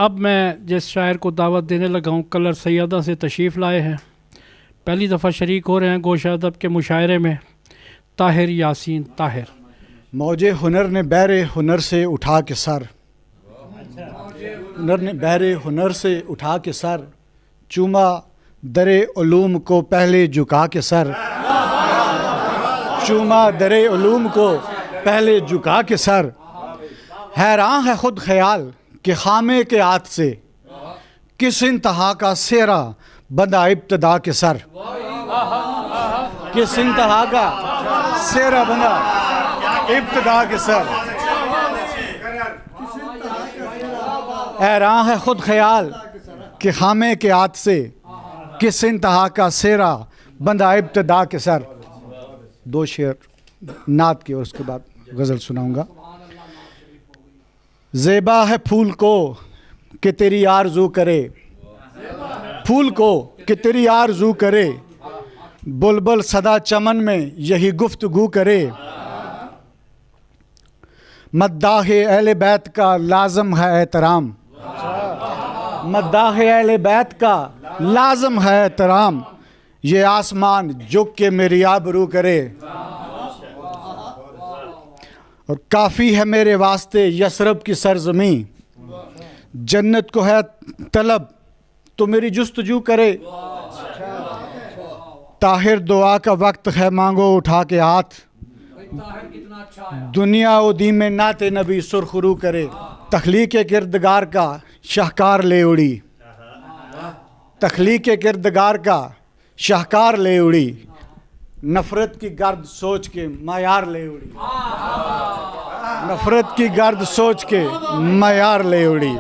اب میں جس شاعر کو دعوت دینے لگا ہوں کلر سیدہ سے تشریف لائے ہیں، پہلی دفعہ شریک ہو رہے ہیں گوشہ ادب کے مشاعرے میں، طاہر یاسین طاہر۔ موجے ہنر نے بحر ہنر سے اٹھا کے سر، ہنر نے بحر ہنر سے اٹھا کے سر، چوما در علوم کو پہلے جھکا کے سر، چوما در علوم کو پہلے جھکا کے سر، حیران ہے خود خیال کہ خامے کے ہاتھ سے کس انتہا کا سیرا بندہ ابتدا کے سر، کس انتہا کا سیرا بندہ ابتدا کے سر، حیران ہے خود خیال کہ خامے کے ہاتھ سے کس انتہا کا سیرا بندہ ابتدا کے سر۔ دو شعر نعت کے اور اس کے بعد غزل سناؤں گا۔ زیبا ہے پھول کو کہ تیری آرزو کرے، پھول کو کہ تیری آرزو کرے، بلبل صدا چمن میں یہی گفتگو کرے، مداح اہل بیت کا لازم ہے احترام، مداح اہل بیت کا لازم ہے احترام، یہ آسمان جھک کے میری آبرو کرے، اور کافی ہے میرے واسطے یثرب کی سرزمین، جنت کو ہے طلب تو میری جستجو کرے، طاہر دعا کا وقت ہے مانگو اٹھا کے ہاتھ، دنیا ادی میں نعت نبی سرخرو کرے، تخلیق کردگار کا شاہکار لے اڑی، تخلیق کردگار کا شاہکار لے اڑی، نفرت کی گرد سوچ کے معیار لے اڑی، نفرت کی گرد سوچ کے معیار لے اڑی۔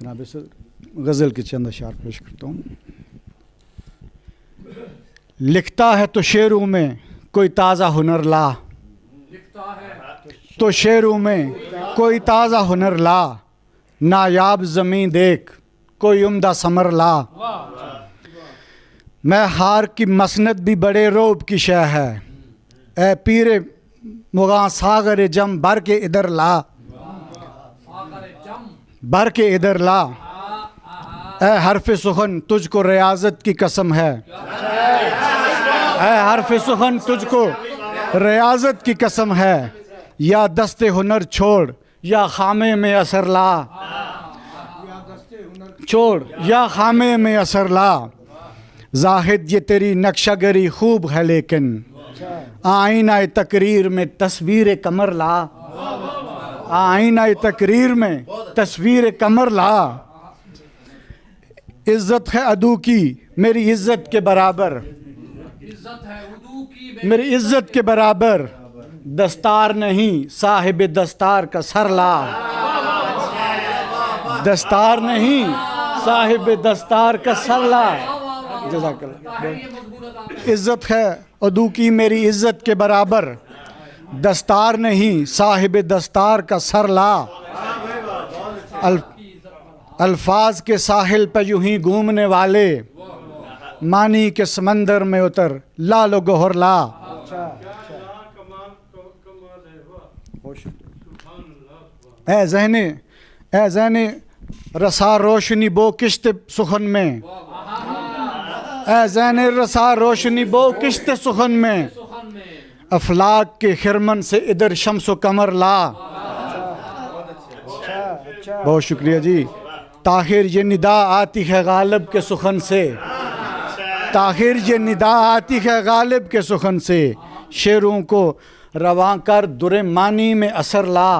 جناب غزل کے چند اشعار پیش کرتا ہوں۔ لکھتا ہے تو شعروں میں کوئی تازہ ہنر لا، تو شعروں میں کوئی تازہ ہنر لا، نایاب زمین دیکھ کوئی عمدہ ثمر لا، میں ہار کی مسند بھی بڑے روب کی شے ہے، اے پیر مغاں ساغر جم بھر کے ادھر لا، بھر کے ادھر لا، اے حرف سخن تجھ کو ریاضت کی قسم ہے، اے حرف سخن تجھ کو ریاضت کی قسم ہے، یا دست ہنر چھوڑ یا خامے میں اثر لا، چھوڑ یا خامے میں اثر لا، زاہد یہ تیری نقشہ گری خوب ہے لیکن آئینہ تقریر میں تصویر قمر لا، آئینہ تقریر میں تصویر قمر لا، عزت ہے عدو کی میری عزت کے برابر، میری عزت کے برابر، دستار نہیں صاحب دستار کا سر لا، دستار نہیں صاحب دستار کا سر لا، جزاک اللہ۔ عزت ہے عدو کی میری عزت کے برابر، دستار نہیں صاحب دستار کا سر لا، الفاظ کے ساحل پہ یوں ہی گھومنے والے، معنی کے سمندر میں اتر لال و گوہر لا۔ اے ذہن رسا روشنی بو کشت سخن میں، اے ذہن رسا روشنی بو کشت سخن میں، افلاک کے خرمن سے ادھر شمس و قمر لا۔ بہت شکریہ جی۔ طاہر یہ ندا آتی ہے غالب کے سخن سے، طاہر یہ ندا آتی ہے غالب کے سخن سے، شعروں کو رواں کر در معنی میں اثر لا۔